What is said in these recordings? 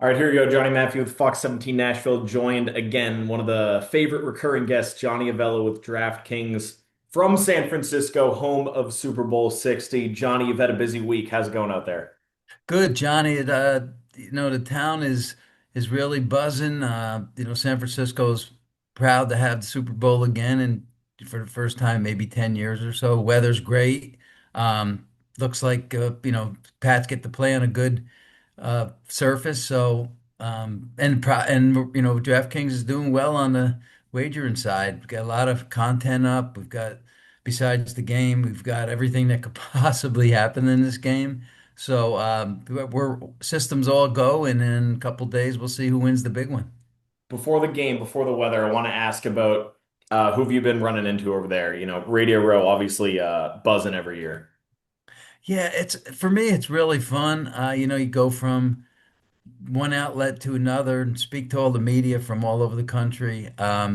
All right, here we go. Johnny Maffei with Fox 17 Nashville, joined again, one of the favorite recurring guests, Johnny Avello with DraftKings from San Francisco, home of Super Bowl 60. Johnny, you've had a busy week. How's it going out there? Good, Johnny. The town is really buzzing. San Francisco's proud to have the Super Bowl again, and for the first time, maybe 10 years or so. Weather's great. Um, Looks like Pats get to play on a good surface. And DraftKings is doing well on the wagering side. We've got a lot of content up. We've got besides the game, we've got everything that could possibly happen in this game. We're systems all go, and in a couple days we'll see who wins the big one. Before the game, before the weather, I want to ask about who have you been running into over there? Radio Row, obviously buzzing every year. Yeah, it's for me, it's really fun. You go from one outlet to another and speak to all the media from all over the country. A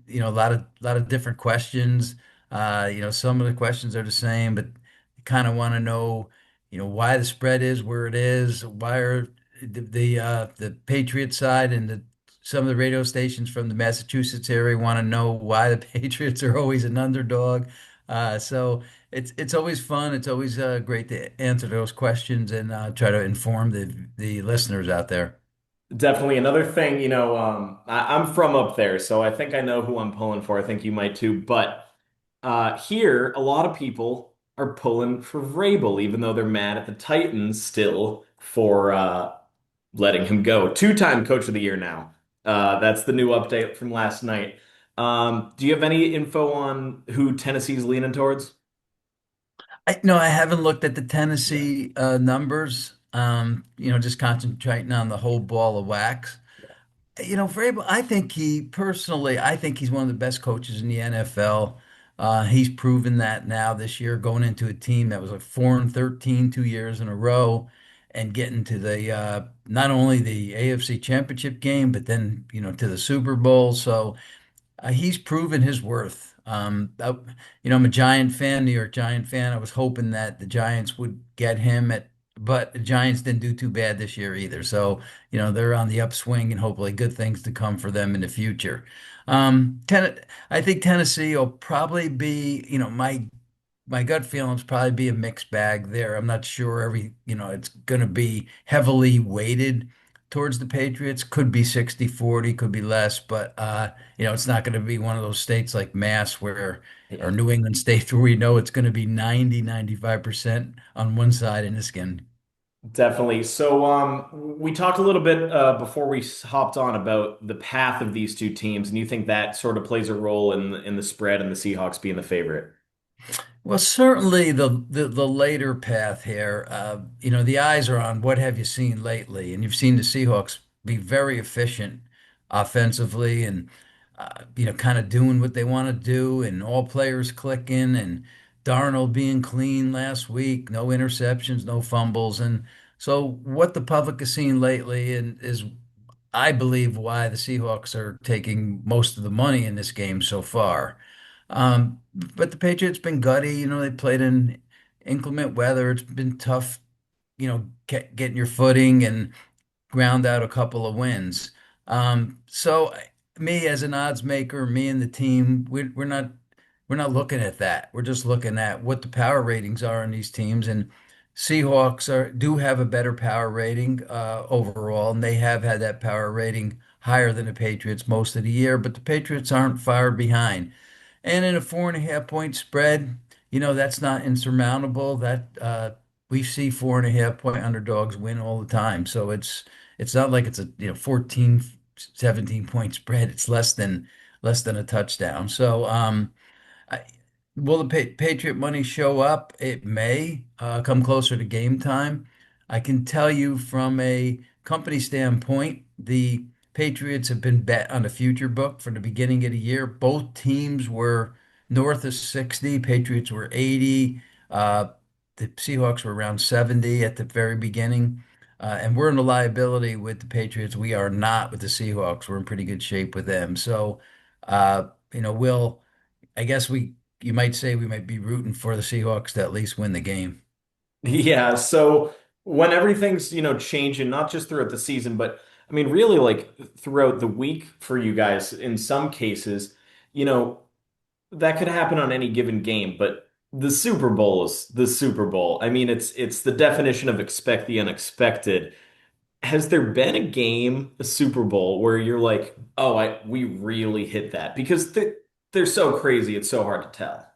lot of different questions. Some of the questions are the same, but you kind of want to know, why the spread is where it is. Why are the Patriot side and some of the radio stations from the Massachusetts area want to know why the Patriots are always an underdog. So it's always fun. It's always great to answer those questions and try to inform the listeners out there. Definitely another thing, I'm from up there, so I think I know who I'm pulling for. I think you might too. But here, a lot of people are pulling for Vrabel, even though they're mad at the Titans still for letting him go. Two-time Coach of the Year now. That's the new update from last night. Do you have any info on who Tennessee's leaning towards? I haven't looked at the Yeah. Tennessee numbers. Just concentrating on the whole ball of wax. Vrabel, I think he's one of the best coaches in the NFL. He's proven that now this year, going into a team that was like 4-13 2 years in a row, and getting to the not only the AFC Championship game, but then to the Super Bowl. So he's proven his worth. I'm a Giant fan, New York Giant fan. I was hoping that the Giants would get him but the Giants didn't do too bad this year either. So, they're on the upswing and hopefully good things to come for them in the future. I think Tennessee will probably be, my gut feelings probably be a mixed bag there. I'm not sure it's going to be heavily weighted towards the Patriots. Could be 60-40, could be less, but it's not going to be one of those states like Mass where or Yeah. New England states where we know it's going to be 90-95% on one side in the skin. Definitely. So, we talked a little bit before we hopped on about the path of these two teams, and you think that sort of plays a role in the spread and the Seahawks being the favorite. Well, certainly the later path here. The eyes are on what have you seen lately, and you've seen the Seahawks be very efficient offensively, and kind of doing what they want to do, and all players clicking, and Darnold being clean last week, no interceptions, no fumbles, and so what the public has seen lately, and is I believe why the Seahawks are taking most of the money in this game so far. But the Patriots been gutty. They played in inclement weather. It's been tough, getting your footing and ground out a couple of wins. So me as an odds maker, me and the team, we're not looking at that. We're just looking at what the power ratings are on these teams, and Seahawks do have a better power rating overall, and they have had that power rating higher than the Patriots most of the year, but the Patriots aren't far behind. And in a 4.5 point spread, that's not insurmountable. That we see 4.5 point underdogs win all the time. So it's not like it's a 14, 17 point spread. It's less than a touchdown. So I, will the Patriot money show up? It may come closer to game time. I can tell you from a company standpoint, the Patriots have been bet on the future book from the beginning of the year. Both teams were north of 60. Patriots were 80. Uh, the Seahawks were around 70 at the very beginning. And we're in the liability with the Patriots. We are not with the Seahawks. We're in pretty good shape with them. So, we'll. I guess you might say we might be rooting for the Seahawks to at least win the game. Yeah. So when everything's, changing, not just throughout the season, but I mean, really like throughout the week for you guys in some cases, you know, that could happen on any given game, but the Super Bowl is the Super Bowl. I mean, it's the definition of expect the unexpected. Has there been a game, a Super Bowl, where you're like, oh, we really hit that? Because they're so crazy, it's so hard to tell.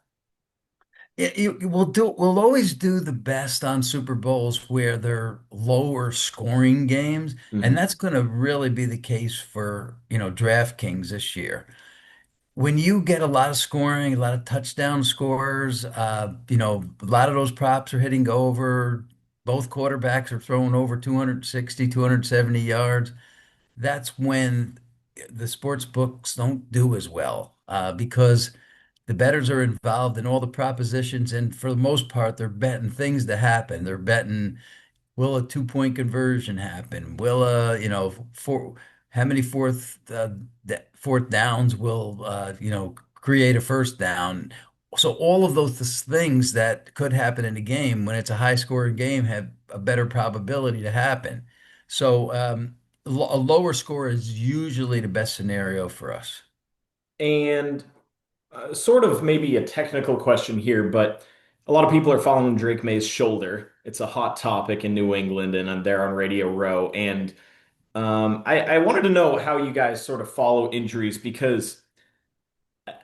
We'll always do the best on Super Bowls where they're lower scoring games, and Hmm. that's going to really be the case for, DraftKings this year. When you get a lot of scoring, a lot of touchdown scores, a lot of those props are hitting over. Both quarterbacks are throwing over 260, 270 yards. That's when the sports books don't do as well because the bettors are involved in all the propositions, and for the most part, they're betting things to happen. They're betting, will a 2-point conversion happen? Will how many fourth downs will create a first down? So all of those things that could happen in a game when it's a high scoring game have a better probability to happen. So a lower score is usually the best scenario for us. And sort of maybe a technical question here, but a lot of people are following Drake May's shoulder. It's a hot topic in New England, and I'm there on Radio Row. And I wanted to know how you guys sort of follow injuries because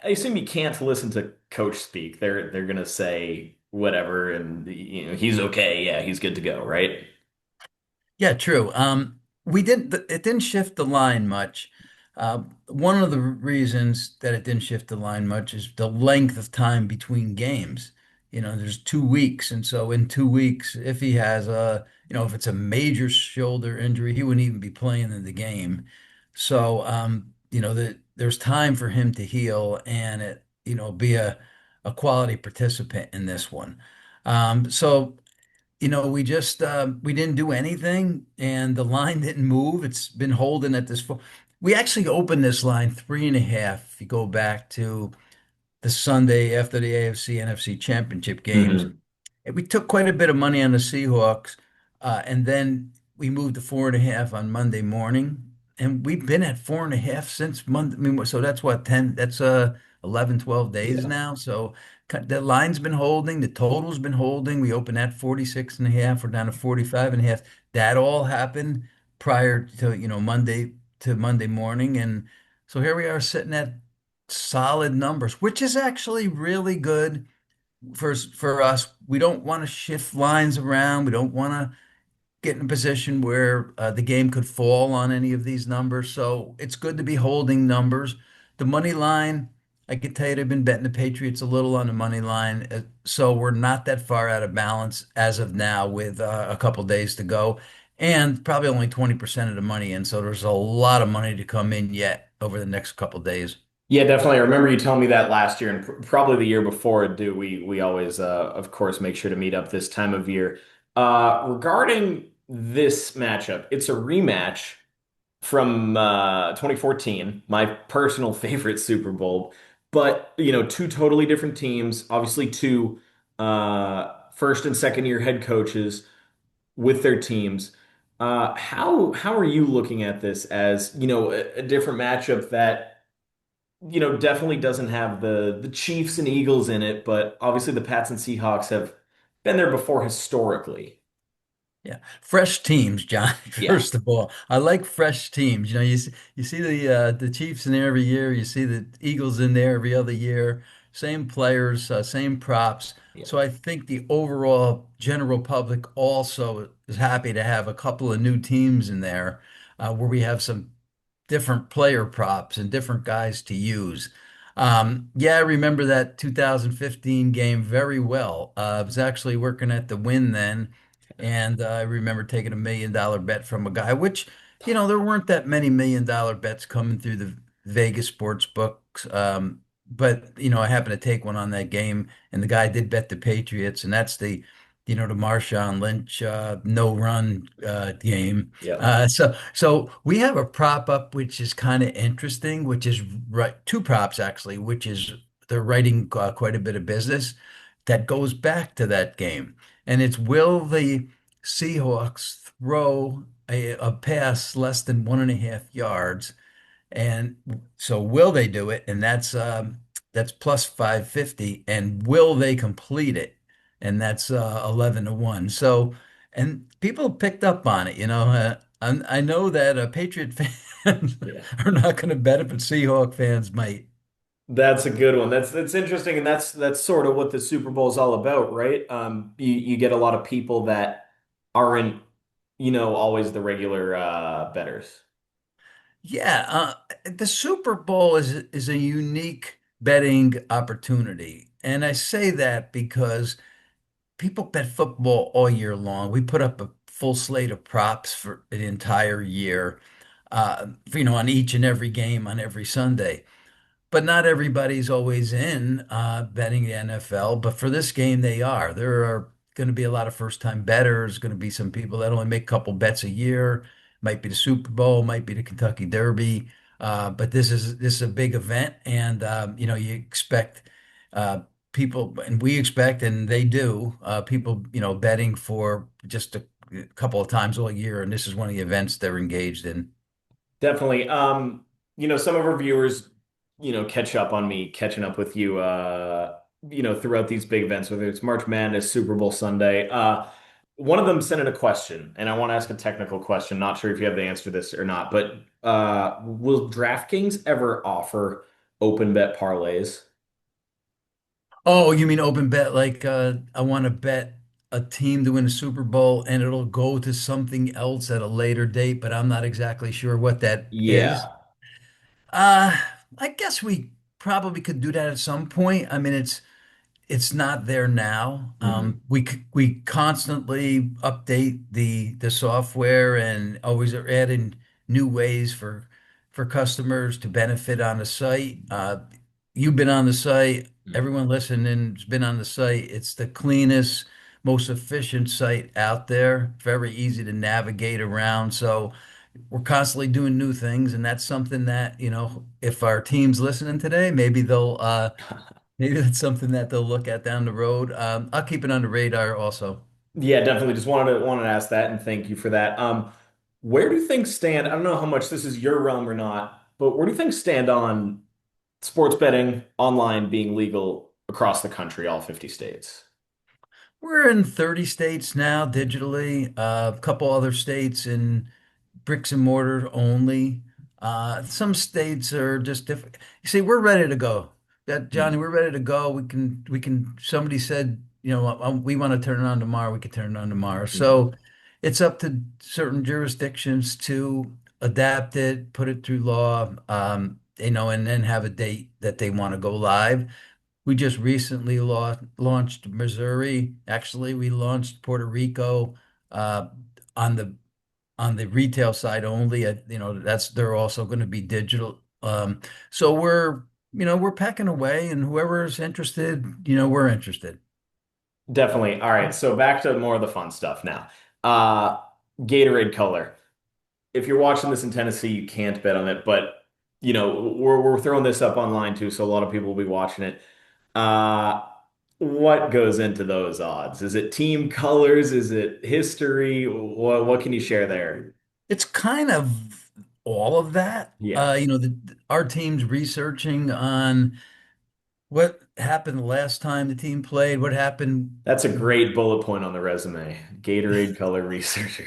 I assume you can't listen to coach speak. They're gonna say whatever, and he's okay. Yeah, he's good to go, right? Yeah, true. It didn't shift the line much. One of the reasons that it didn't shift the line much is the length of time between games. There's 2 weeks, and so in 2 weeks, if he has if it's a major shoulder injury, he wouldn't even be playing in the game. So, there's time for him to heal and be a quality participant in this one. So we didn't do anything, and the line didn't move. It's been holding at this. We actually opened this line 3.5. If you go back to the Sunday after the AFC NFC Championship games, Hmm. and we took quite a bit of money on the Seahawks, and then we moved to 4.5 on Monday morning, and we've been at 4.5 since Monday. I mean, so that's what 10. That's 11, 12 days Yeah. now. So the line's been holding, the total's been holding. We opened at 46.5. We're down to 45.5. That all happened prior to Monday morning, and so here we are sitting at solid numbers, which is actually really good for us. We don't want to shift lines around. We don't want to get in a position where the game could fall on any of these numbers. So it's good to be holding numbers. The money line, I can tell you, they've been betting the Patriots a little on the money line. So we're not that far out of balance as of now with a couple days to go. And probably only 20% of the money in. So there's a lot of money to come in yet over the next couple days. Yeah, definitely. I remember you telling me that last year and probably the year before. Do we always, of course, make sure to meet up this time of year. Regarding this matchup, it's a rematch from 2014, my personal favorite Super Bowl. But two totally different teams, obviously two first and second year head coaches with their teams. How are you looking at this as a different matchup that definitely doesn't have the Chiefs and Eagles in it, but obviously the Pats and Seahawks have been there before historically. Yeah, fresh teams, John. Yeah, First of all, I like fresh teams. You see the Chiefs in there every year. You see the Eagles in there every other year. Same players, same props. yeah. So I think the overall general public also is happy to have a couple of new teams in there, where we have some different player props and different guys to use. Yeah, I remember that 2015 game very well. I was actually working at the Win then, and I remember taking $1 million bet from a guy, which, there weren't that many $1 million bets coming through the Vegas sports books. But, I happened to take one on that game, and the guy did bet the Patriots, and that's the Marshawn Lynch no run game. Yep. So we have a prop up which is kind of interesting, which is right two props actually, which is they're writing quite a bit of business that goes back to that game, and it's will the Seahawks throw a pass less than 1.5 yards. And so will they do it? And that's plus 550. And will they complete it? And that's 11-1. So, and people picked up on it, I know that Patriot fans Yeah. are not going to bet it, but Seahawk fans might. That's a good one. That's interesting, and that's sort of what the Super Bowl is all about, right? You get a lot of people that aren't, always the regular betters. Yeah, the Super Bowl is a unique betting opportunity. And I say that because people bet football all year long. We put up a full slate of props for an entire year, on each and every game on every Sunday. But not everybody's always in betting the NFL. But for this game, they are. There are going to be a lot of first-time bettors. Going to be some people that only make a couple bets a year. Might be the Super Bowl, might be the Kentucky Derby. But this is a big event, and you expect people, and we expect, and they do, people betting for just a couple of times all year, and this is one of the events they're engaged in. Definitely. Some of our viewers, catch up on me, catching up with you, throughout these big events, whether it's March Madness, Super Bowl Sunday. One of them sent in a question, and I want to ask a technical question. Not sure if you have the answer to this or not, but will DraftKings ever offer open bet parlays? Oh, you mean open bet? Like I want to bet a team to win a Super Bowl and it'll go to something else at a later date, but I'm not exactly sure what that is. Yeah. Uh, I guess we probably could do that at some point. I mean, it's not there now. Mhm. We constantly update the software and always are adding new ways for customers to benefit on the site. You've been on the site. Everyone listening's been on the site. It's the cleanest, most efficient site out there. Very easy to navigate around. So we're constantly doing new things, and that's something that, if our team's listening today, maybe that's something that they'll look at down the road. I'll keep it on the radar also. Yeah, definitely. Just wanted to ask that, and thank you for that. Where do things stand? I don't know how much this is your realm or not, but where do things stand on sports betting online being legal across the country, all 50 states? We're in 30 states now digitally, a couple other states in bricks and mortar only. Some states are just different. You see, we're ready to go. Johnny, Hmm. we're ready to go. Somebody said, we want to turn it on tomorrow. We could turn it on tomorrow. Hmm. So it's up to certain jurisdictions to adapt it, put it through law, and then have a date that they want to go live. We just recently launched Missouri. Actually, we launched Puerto Rico uh, on the retail side only. That's they're also going to be digital. So we're pecking away, and whoever's interested, we're interested. Definitely. All right, so back to more of the fun stuff now. Uh, Gatorade color. If you're watching this in Tennessee, you can't bet on it, but we're throwing this up online too, so a lot of people will be watching it. Uh, what goes into those odds? Is it team colors? Is it history? What can you share there? It's kind of all of that. Yeah, Our team's researching on what happened the last time the team played, what happened. that's a great bullet point on the resume. Gatorade color researcher.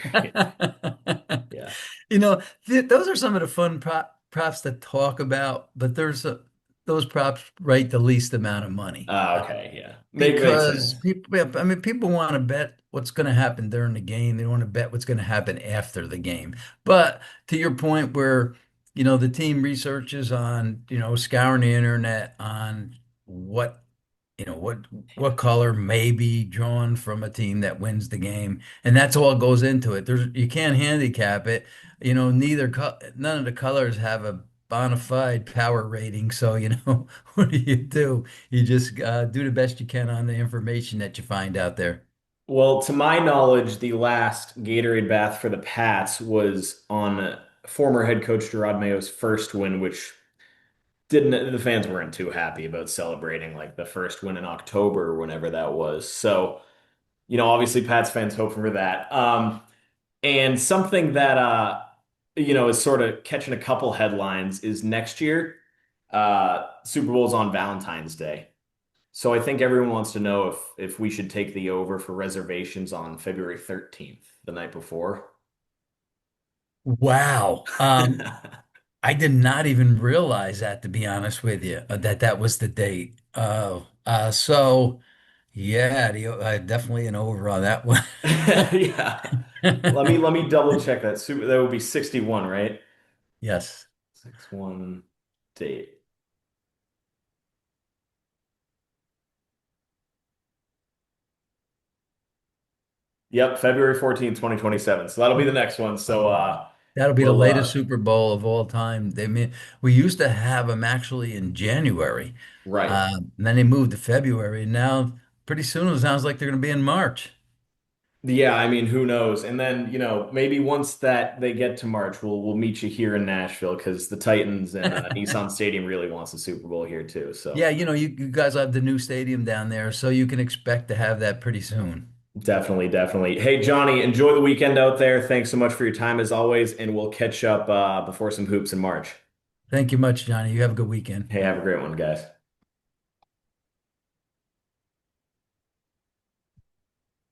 Yeah. Those are some of the fun props to talk about, but those props rate the least amount of money. Okay. Yeah. Makes Because sense. people, yeah, I mean, people want to bet what's going to happen during the game. They want to bet what's going to happen after the game. But to your point, where the team researches on scouring the internet on what what color may be drawn from a team that wins the game, and that's all goes into it. You can't handicap it. None of the colors have a bona fide power rating. So what do? You just do the best you can on the information that you find out there. Well, to my knowledge, the last Gatorade bath for the Pats was on former head coach Gerard Mayo's first win, which didn't the fans weren't too happy about celebrating like the first win in October or whenever that was. So Obviously Pats fans hoping for that. And something that is sort of catching a couple headlines is next year, Super Bowl's on Valentine's Day. So I think everyone wants to know if we should take the over for reservations on February 13th, the night before. Wow. I did not even realize that, to be honest with you, that that was the date. So yeah, definitely an over on that one. Yeah. Let me double check that. That would be 61, right? Yes. 61 date. Yep, February 14th, 2027. So that'll be the next one. So That'll be the we'll latest Super Bowl of all time. We used to have them actually in January, right. and then they moved to February. And now, pretty soon, it sounds like they're going to be in March. Yeah, I mean, who knows? And then, maybe once that they get to March, we'll meet you here in Nashville because the Titans and Nissan Stadium really wants a Super Bowl here too. So Yeah, you guys have the new stadium down there, so you can expect to have that pretty soon. definitely, definitely. Hey, Johnny, enjoy the weekend out there. Thanks so much for your time as always, and we'll catch up before some hoops in March. Thank you much, Johnny. You have a good weekend. Hey, have a great one, guys.